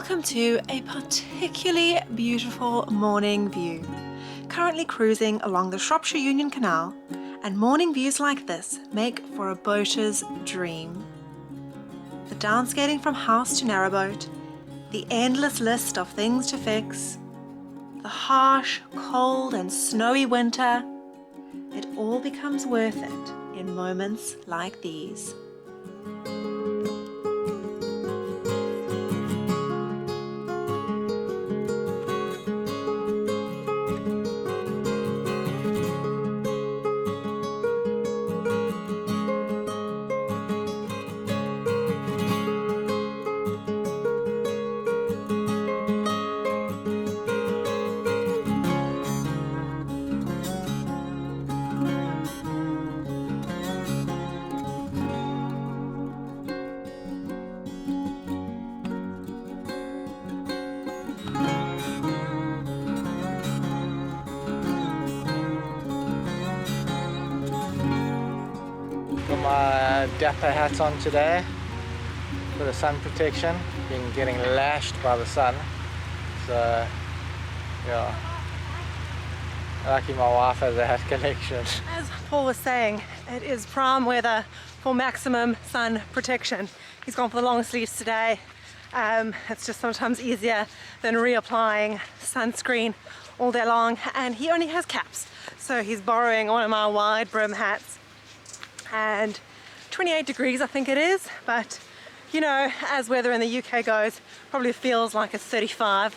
Welcome to a particularly beautiful morning view. Currently cruising along the Shropshire Union Canal, and morning views like this make for a boater's dream. The downskating from house to narrowboat, the endless list of things to fix, the harsh, cold and snowy winter, it all becomes worth it in moments like these. Got my dapper hat on today for the sun protection. Been getting lashed by the sun, so yeah. Lucky my wife has a hat collection. As Paul was saying, it is prime weather for maximum sun protection. He's gone for the long sleeves today. It's just sometimes easier than reapplying sunscreen all day long, and he only has caps, so he's borrowing one of my wide brim hats. And 28 degrees I think it is, but you know, as weather in the UK goes, probably feels like it's 35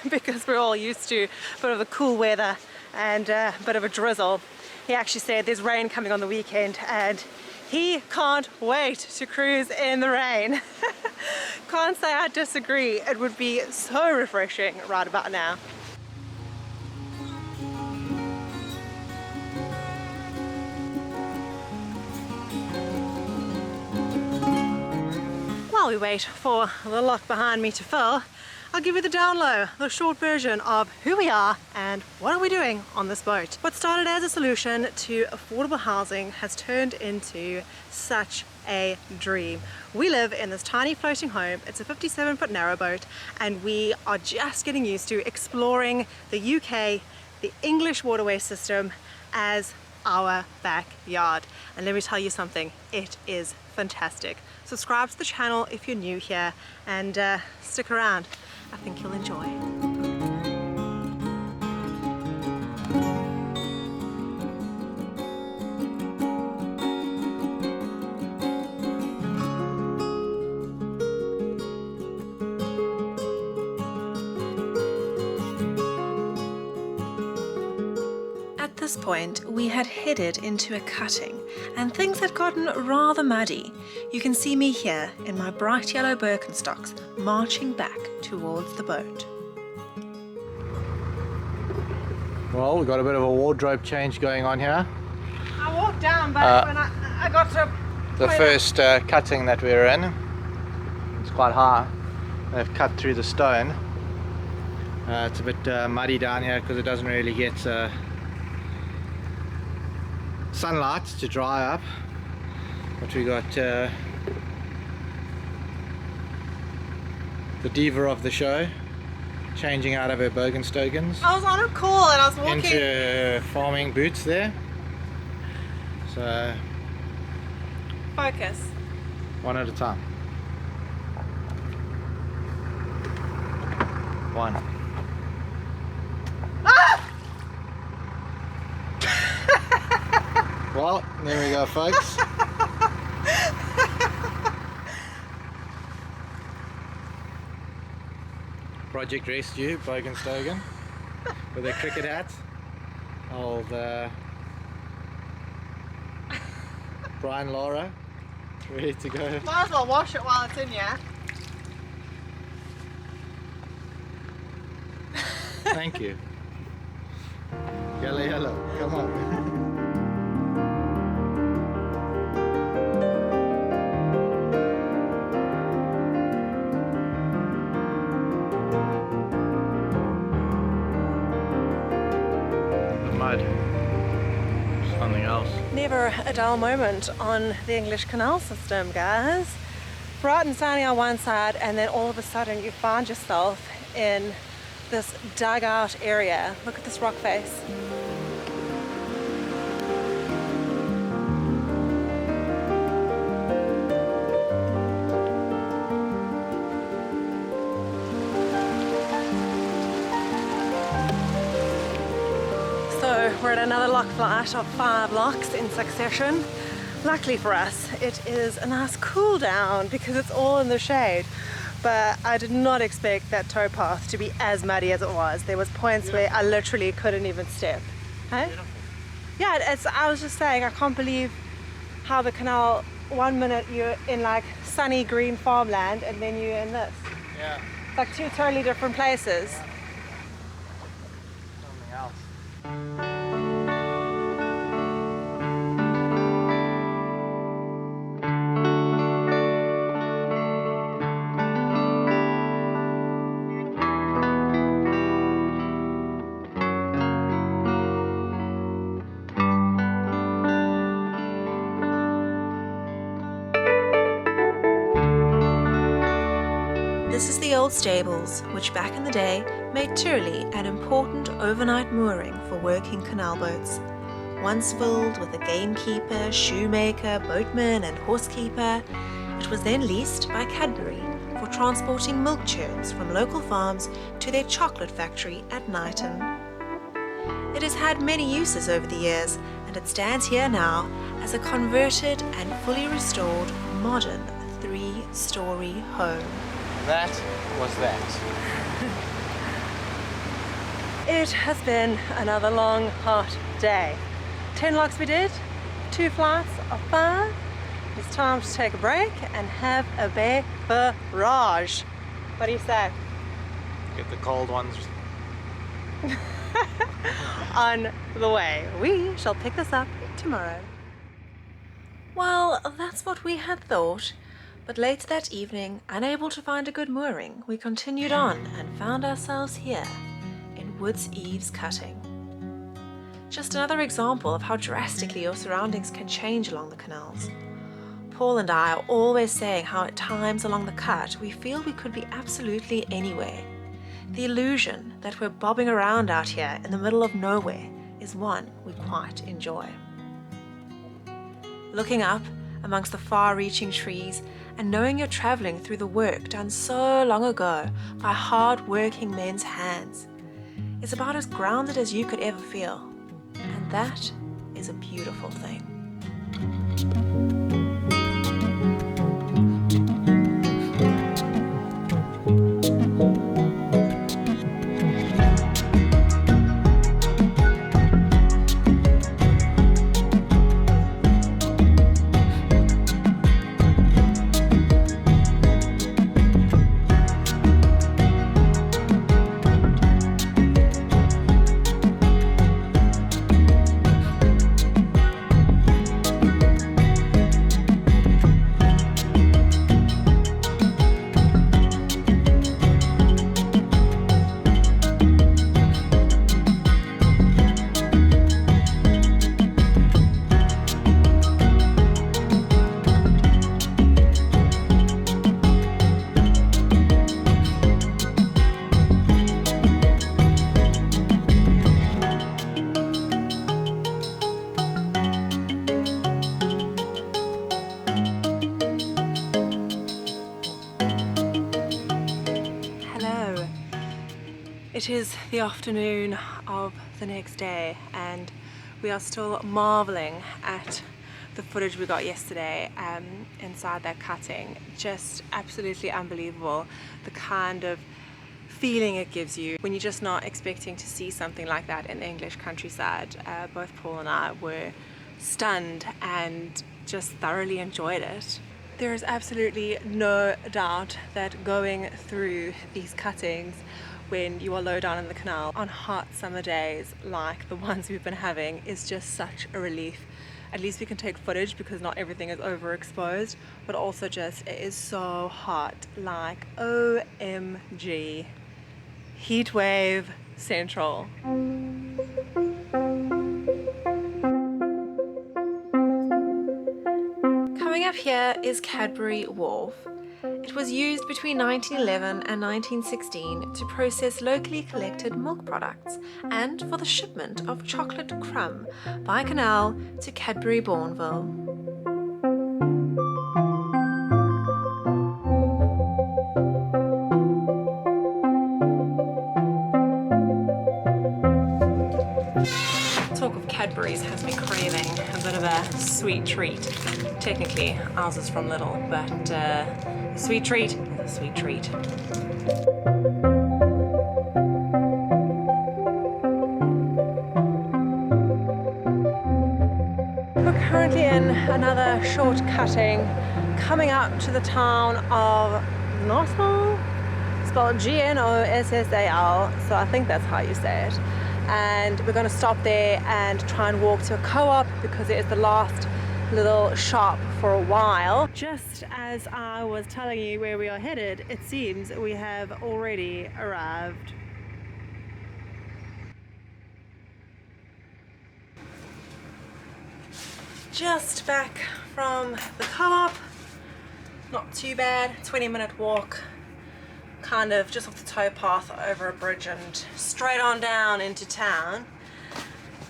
because we're all used to a bit of the cool weather and a bit of a drizzle. He actually said there's rain coming on the weekend and he can't wait to cruise in the rain. Can't say I disagree, it would be so refreshing right about now. While we wait for the lock behind me to fill, I'll give you the down low, the short version of who we are and what are we doing on this boat. What started as a solution to affordable housing has turned into such a dream. We live in this tiny floating home. It's a 57-foot narrowboat, and we are just getting used to exploring the UK, the English waterway system as our backyard. And let me tell you something, it is fantastic. Subscribe to the channel if you're new here and stick around. I think you'll enjoy. At this point, we had headed into a cutting and things had gotten rather muddy. You can see me here in my bright yellow Birkenstocks marching back towards the boat. Well, we've got a bit of a wardrobe change going on here. I walked down, but when I got to the first cutting that we're in, it's quite high. They've cut through the stone. It's a bit muddy down here because it doesn't really get sunlight to dry up, but we got the diva of the show changing out of her Birkenstocks. I was on a call and I was walking into farming boots there. So focus. one at a time. One. Well, there we go, folks. Project Rescue, Birkenstock, with a cricket hat. Old Brian Laura, ready to go. Might as well wash it while it's in here. Thank you. Yellow, yellow, come on. Something else. Never a dull moment on the English canal system, guys. bright and sunny on one side, and then all of a sudden you find yourself in this dugout area. Look at this rock face. So we're at another lock flight of 5 locks in succession. Luckily for us, it is a nice cool down because it's all in the shade. But I did not expect that towpath to be as muddy as it was. There was points where I literally couldn't even step. Hey? Yeah, I was just saying, I can't believe how the canal, one minute you're in like sunny green farmland and then you're in this. Yeah. It's like 2 totally different places. Something else. This is the old stables, which back in the day made Turley an important overnight mooring for working canal boats. Once filled with a gamekeeper, shoemaker, boatman and horsekeeper, it was then leased by Cadbury for transporting milk churns from local farms to their chocolate factory at Knighton. It has had many uses over the years, and it stands here now as a converted and fully restored modern 3-story home. That was that. It has been another long, hot day. 10 locks we did, 2 flights of 5. It's time to take a break and have a beverage. What do you say? Get the cold ones. On the way. We shall pick this up tomorrow. Well, that's what we had thought. But late that evening, unable to find a good mooring, we continued on and found ourselves here in Woods Eaves Cutting. Just another example of how drastically your surroundings can change along the canals. Paul and I are always saying how at times along the cut we feel we could be absolutely anywhere. The illusion that we're bobbing around out here in the middle of nowhere is one we quite enjoy. Looking up amongst the far-reaching trees and knowing you're traveling through the work done so long ago by hard-working men's hands is about as grounded as you could ever feel. And that is a beautiful thing. It is the afternoon of the next day and we are still marveling at the footage we got yesterday inside that cutting. Just absolutely unbelievable, the kind of feeling it gives you when you're just not expecting to see something like that in the English countryside. Both Paul and I were stunned and just thoroughly enjoyed it. There is absolutely no doubt that going through these cuttings when you are low down in the canal on hot summer days like the ones we've been having is just such a relief. At least we can take footage because not everything is overexposed, but also just it is so hot, like OMG. Heat wave central. Coming up here is Cadbury Wharf. It was used between 1911 and 1916 to process locally collected milk products and for the shipment of chocolate crumb by canal to Cadbury Bourneville. Talk of Cadbury's has me craving a bit of a sweet treat. Technically, ours is from Lidl, but a sweet treat is a sweet treat. We're currently in another short cutting coming up to the town of Nossal, spelled G-N-O-S-S-A-L, so I think that's how you say it. And we're going to stop there and try and walk to a co-op because it is the last little shop for a while. Just as I was telling you where we are headed, it seems we have already arrived. Just back from the co-op. Not too bad, 20-minute walk. Kind of just off the towpath over a bridge and straight on down into town.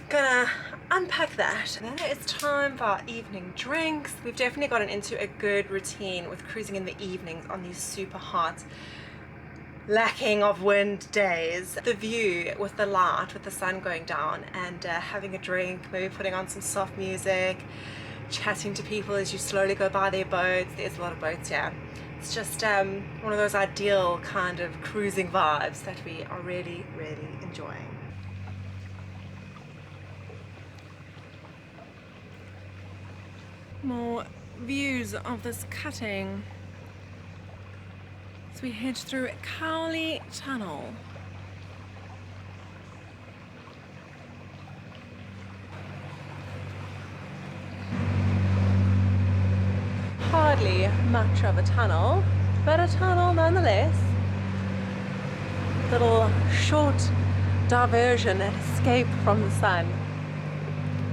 Gonna unpack that. Now it's time for our evening drinks. We've definitely gotten into a good routine with cruising in the evenings on these super hot, lacking of wind days. The view with the light, with the sun going down, and having a drink, maybe putting on some soft music, chatting to people as you slowly go by their boats. There's a lot of boats here. It's just one of those ideal kind of cruising vibes that we are really, really enjoying. More views of this cutting as we head through Cowley Tunnel. Hardly much of a tunnel, but a tunnel nonetheless. Little short diversion and escape from the sun.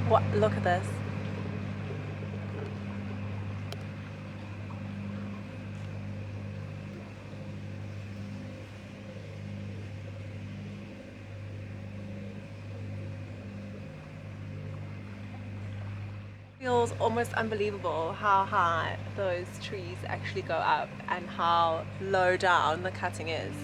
What? Look at this. Feels almost unbelievable how high those trees actually go up and how low down the cutting is.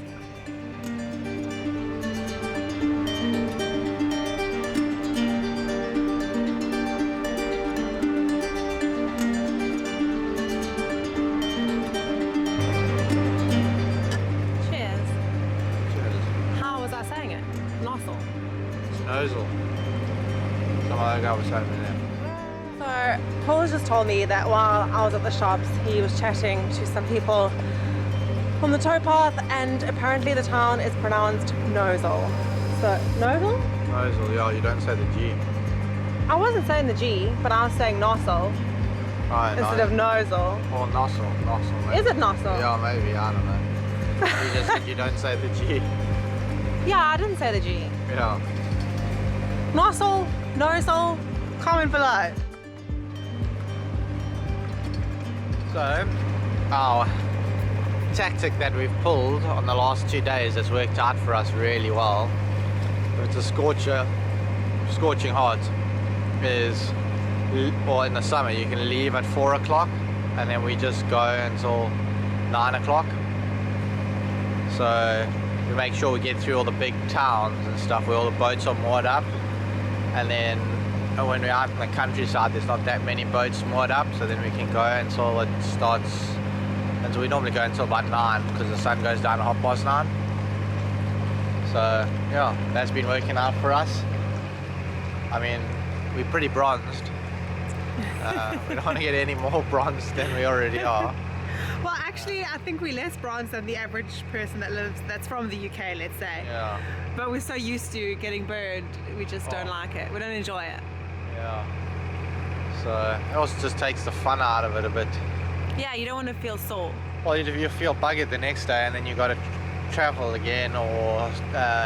Cheers. Cheers. How was I saying it? Nossal. It's Nozzle. Some other guy was having there. So Paul just told me that while I was at the shops, he was chatting to some people on the towpath, and apparently the town is pronounced Nozzle. So Nozzle? Nozzle, yeah, you don't say the G. I wasn't saying the G, but I was saying Nossal instead of Nozzle. Or Nossal maybe. Is it Nossal? Yeah, maybe, I don't know. You just said you don't say the G. Yeah, I didn't say the G. Yeah. Nossal, Nozzle, comment below. So, our tactic that we've pulled on the last 2 days has worked out for us really well. It's a scorching hot or in the summer you can leave at 4 o'clock and then we just go until 9 o'clock. So we make sure we get through all the big towns and stuff where all the boats are moored up, and then when we're out in the countryside there's not that many boats moored up, so then we can go until it starts, and so we normally go until about 9 because the sun goes down at 9:30. So yeah, that's been working out for us. I mean, we're pretty bronzed. We don't want to get any more bronzed than we already are. Well, actually, I think we're less bronzed than the average person that's from the UK, let's say. Yeah. But we're so used to getting burned, we just don't like it. We don't enjoy it. Yeah. So it also just takes the fun out of it a bit. Yeah, you don't want to feel sore. Well, you feel buggered the next day, and then you got to travel again, or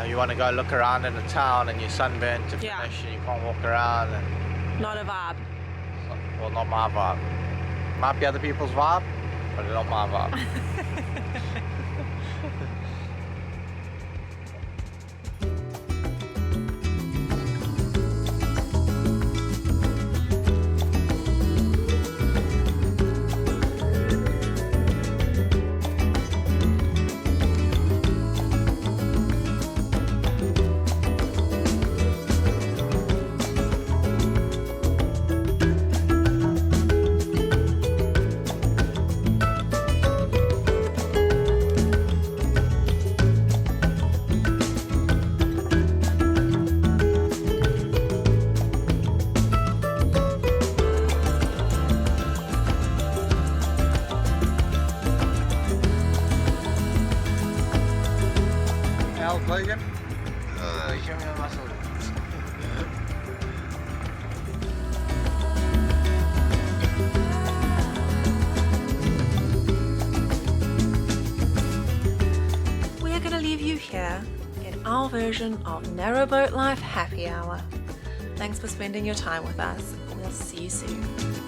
you want to go look around in the town and you're sunburnt to finish and you can't walk around. And not a vibe. well, not my vibe. Might be other people's vibe. but not my vibe. Vegan? Show me the muscle. We're going to leave you here in our version of Narrowboat Life Happy Hour. Thanks for spending your time with us. We'll see you soon.